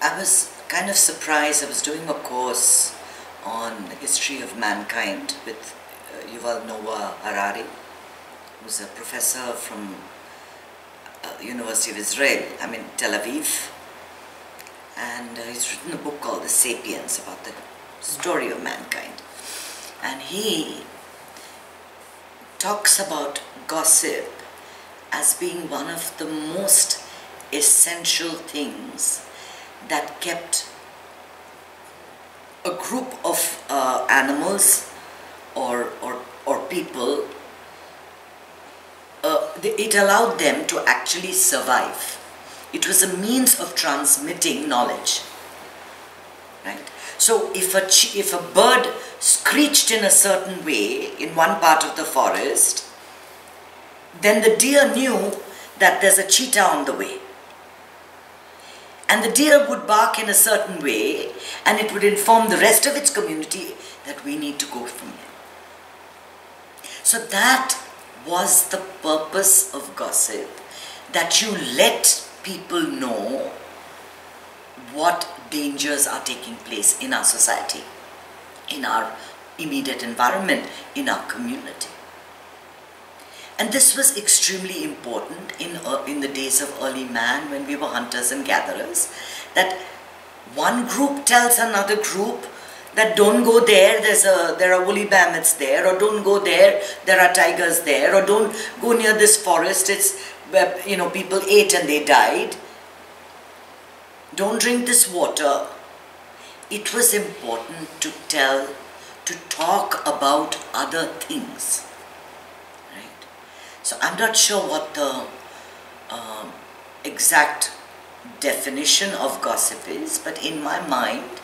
I was kind of surprised. I was doing a course on the history of mankind with Yuval Noah Harari, who's a professor from University of Israel, Tel Aviv. And he's written a book called The Sapiens, about the story of mankind. And he talks about gossip as being one of the most essential things that kept a group of animals or people, it allowed them to actually survive. It was a means of transmitting knowledge, right? So if a bird screeched in a certain way in one part of the forest, then the deer knew that there's a cheetah on the way. And the deer would bark in a certain way, and it would inform the rest of its community that we need to go from here. So that was the purpose of gossip, that you let people know what dangers are taking place in our society, in our immediate environment, in our community. And this was extremely important in the days of early man, when we were hunters and gatherers, that one group tells another group that don't go there, there are woolly mammoths there, or don't go there, there are tigers there, or don't go near this forest, it's where people ate and they died. Don't drink this water. It was important to talk about other things, right? So I'm not sure what the exact definition of gossip is, but in my mind,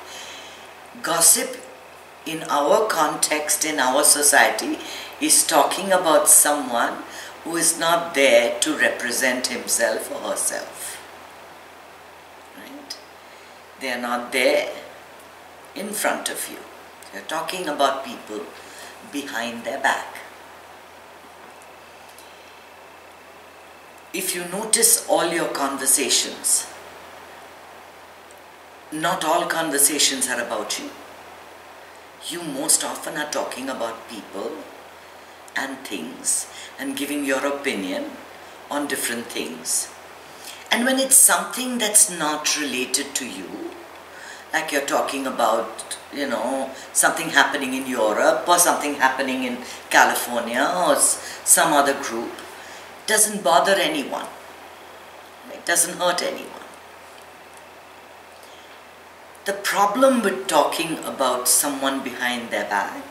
gossip in our context, in our society, is talking about someone who is not there to represent himself or herself, right? They are not there in front of you. You're talking about people behind their back. If you notice all your conversations, not all conversations are about you. You most often are talking about people and things and giving your opinion on different things. And when it's something that's not related to you, like you're talking about, something happening in Europe or something happening in California or some other group, it doesn't bother anyone. It doesn't hurt anyone. The problem with talking about someone behind their back,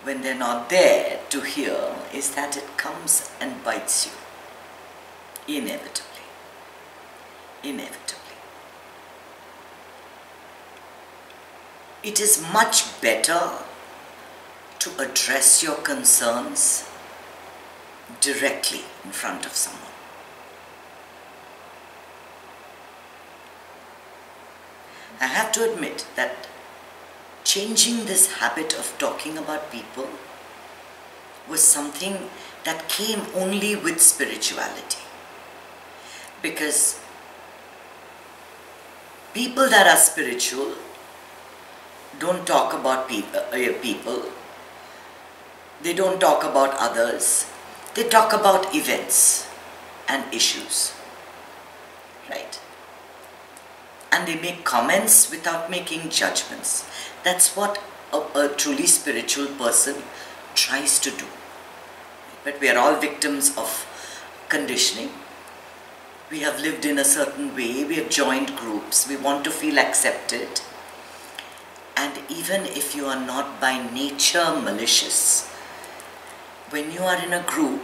when they're not there to hear, is that it comes and bites you. Inevitably. Inevitably. It is much better to address your concerns directly in front of someone. I have to admit that changing this habit of talking about people was something that came only with spirituality. Because people that are spiritual don't talk about people, they don't talk about others, they talk about events and issues, right? And they make comments without making judgments. That's what a truly spiritual person tries to do. But we are all victims of conditioning. We have lived in a certain way, we have joined groups, we want to feel accepted. And even if you are not by nature malicious, when you are in a group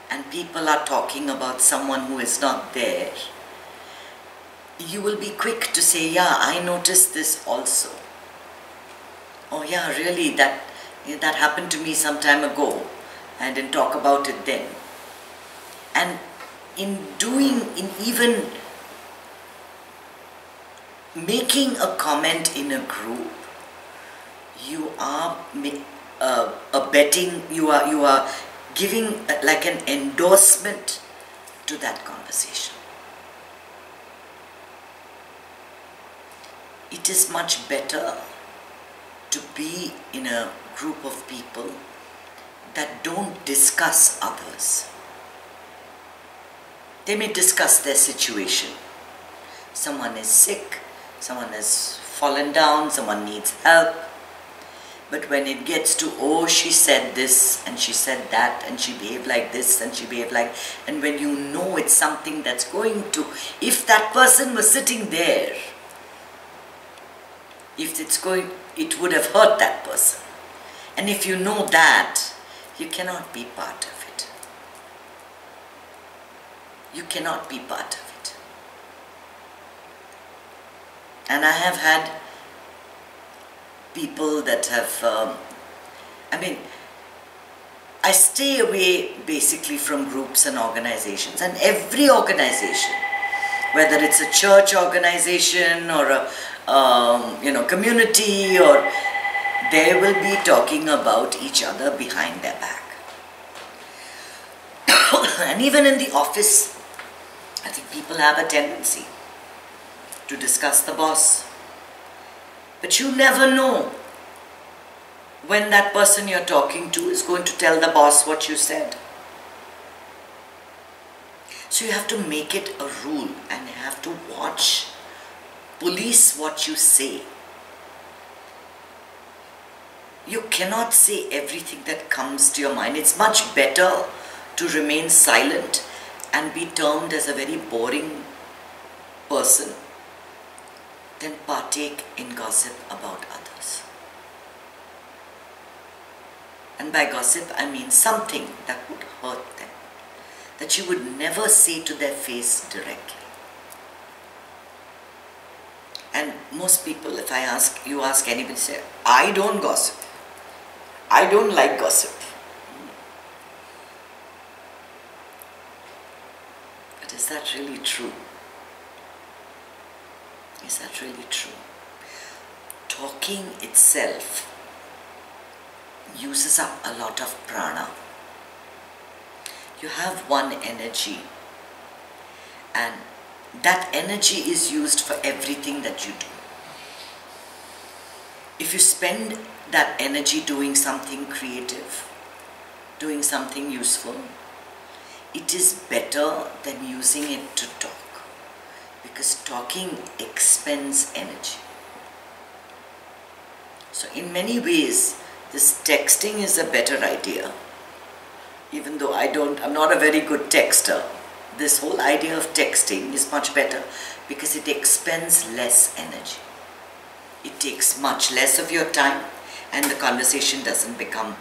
and people are talking about someone who is not there, you will be quick to say, yeah, I noticed this also. Oh yeah, really, that happened to me some time ago. I didn't talk about it then. And in even making a comment in a group, you are you are giving like an endorsement to that conversation. it is much better to be in a group of people that don't discuss others. They may discuss their situation. Someone is sick, someone has fallen down, someone needs help. But when it gets to, oh, she said this and she said that and she behaved like this and she behaved like, and when you know it's something that's going to, if that person was sitting there, if it's going, it would have hurt that person. And if you know that, you cannot be part of it. You cannot be part of it. And I have had people that have, I stay away basically from groups and organizations, and every organization, whether it's a church organization or a community, or they will be talking about each other behind their back. And even in the office, I think people have a tendency to discuss the boss. But you never know when that person you're talking to is going to tell the boss what you said. So you have to make it a rule, and you have to watch, police what you say. You cannot say everything that comes to your mind. It's much better to remain silent and be termed as a very boring person than partake in gossip about others. And by gossip, I mean something that would hurt them, that you would never say to their face directly. And most people, if you ask anybody, say, I don't gossip. I don't like gossip. But is that really true? Is that really true? Talking itself uses up a lot of prana. You have one energy, and that energy is used for everything that you do. If you spend that energy doing something creative, doing something useful, it is better than using it to talk, because talking expends energy. So in many ways, this texting is a better idea. Even though I'm not a very good texter, this whole idea of texting is much better because it expends less energy. It takes much less of your time, and the conversation doesn't become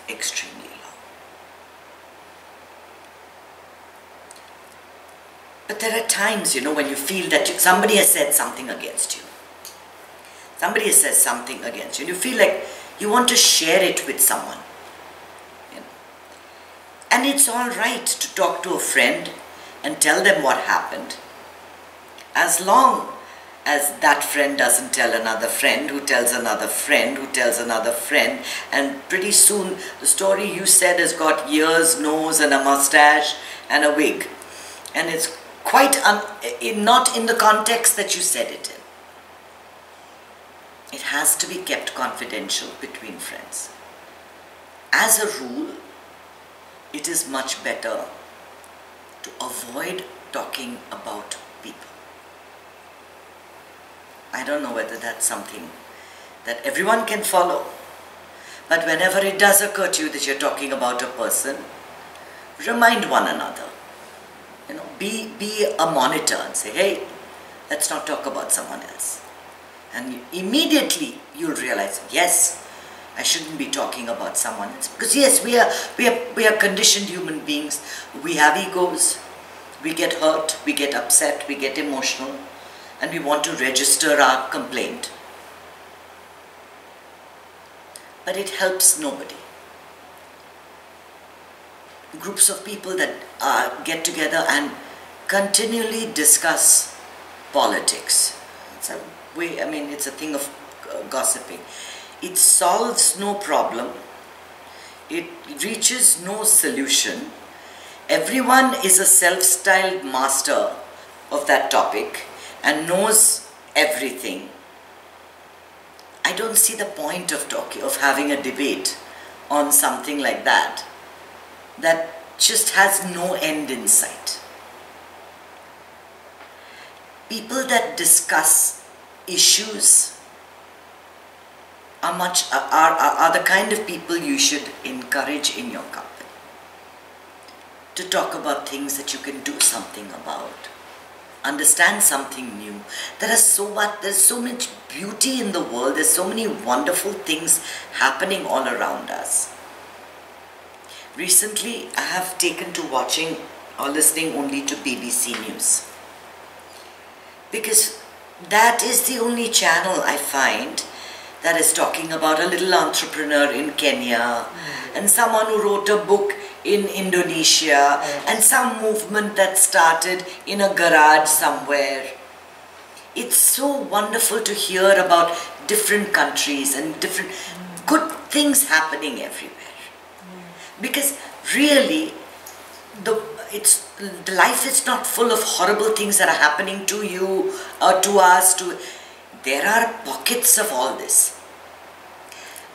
extremely long. But there are times, when you feel that somebody has said something against you. Somebody has said something against you, and you feel like you want to share it with someone. And it's all right to talk to a friend and tell them what happened, as long as that friend doesn't tell another friend who tells another friend who tells another friend, and pretty soon the story you said has got ears, nose and a mustache and a wig, and it's quite not in the context that you said it in. It has to be kept confidential between friends. As a rule, it is much better to avoid talking about people. I don't know whether that's something that everyone can follow, but whenever it does occur to you that you're talking about a person, remind one another. Be a monitor and say, hey, let's not talk about someone else. And immediately you'll realize, yes, I shouldn't be talking about someone else. Because yes, we are conditioned human beings. We have egos. We get hurt, we get upset, we get emotional, and we want to register our complaint. But it helps nobody. Groups of people that get together and continually discuss politics. It's a thing of gossiping. It solves no problem. It reaches no solution. Everyone is a self-styled master of that topic and knows everything, I don't see the point of having a debate on something like that, that just has no end in sight. People that discuss issues are the kind of people you should encourage in your company. To talk about things that you can do something about, understand something new. There's so much beauty in the world. There's so many wonderful things happening all around us. Recently, I have taken to watching or listening only to BBC News, because that is the only channel I find that is talking about a little entrepreneur in Kenya, and someone who wrote a book in Indonesia, and some movement that started in a garage somewhere. It's so wonderful to hear about different countries and different good things happening everywhere. Because really, the life is not full of horrible things that are happening to you or to us. There are pockets of all this.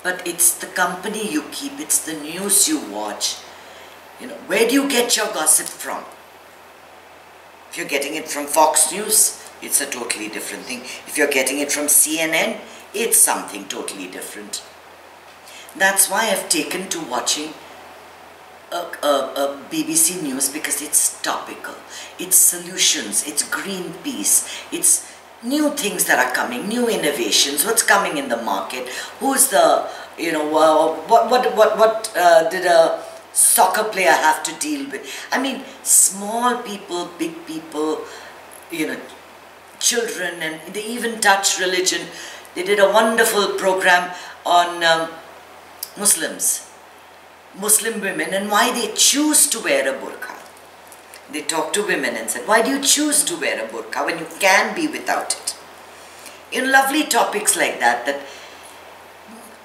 But it's the company you keep, it's the news you watch. Where do you get your gossip from? If you're getting it from Fox News, it's a totally different thing. If you're getting it from CNN, it's something totally different. That's why I've taken to watching BBC News, because it's topical, it's solutions, it's Greenpeace, it's new things that are coming, new innovations, what's coming in the market, who's the, what did a soccer player have to deal with. I mean, small people, big people, children, and they even touch religion. They did a wonderful program on Muslim women, and why they choose to wear a burqa. They talked to women and said, why do you choose to wear a burqa when you can be without it? Lovely topics like that, that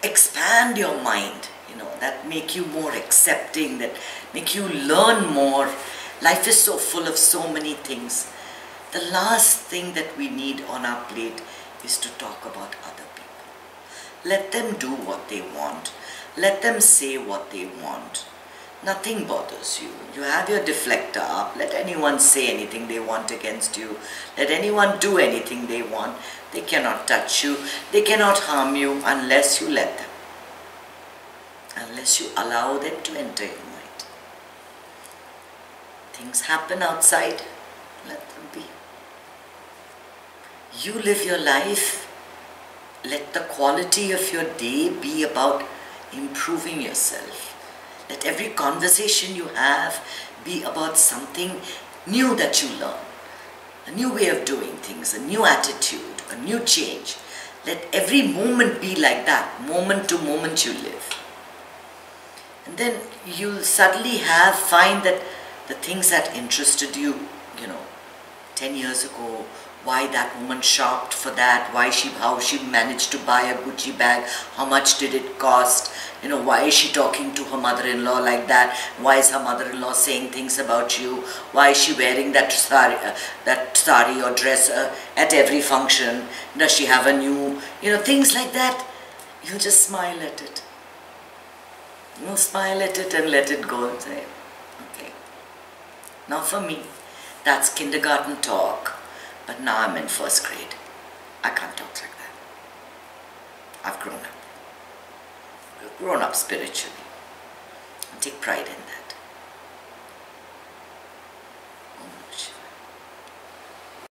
expand your mind, that make you more accepting, that make you learn more. Life is so full of so many things. The last thing that we need on our plate is to talk about other people. Let them do what they want. Let them say what they want. Nothing bothers you. You have your deflector up. Let anyone say anything they want against you. Let anyone do anything they want. They cannot touch you. They cannot harm you unless you let them. Unless you allow them to enter your mind. Things happen outside. Let them be. You live your life. Let the quality of your day be about improving yourself. Let every conversation you have be about something new that you learn. A new way of doing things, a new attitude, a new change. Let every moment be like that, moment to moment you live. And then you'll suddenly find that the things that interested you, 10 years ago, why that woman shopped for that, how she managed to buy a Gucci bag, how much did it cost, why is she talking to her mother-in-law like that, why is her mother-in-law saying things about you, why is she wearing that sari or dress at every function, does she have a new, things like that. You'll just smile at it. Smile at it and let it go and say, okay. Now for me, that's kindergarten talk. But now I'm in first grade. I can't talk like that. I've grown up. I've grown up spiritually. I take pride in that.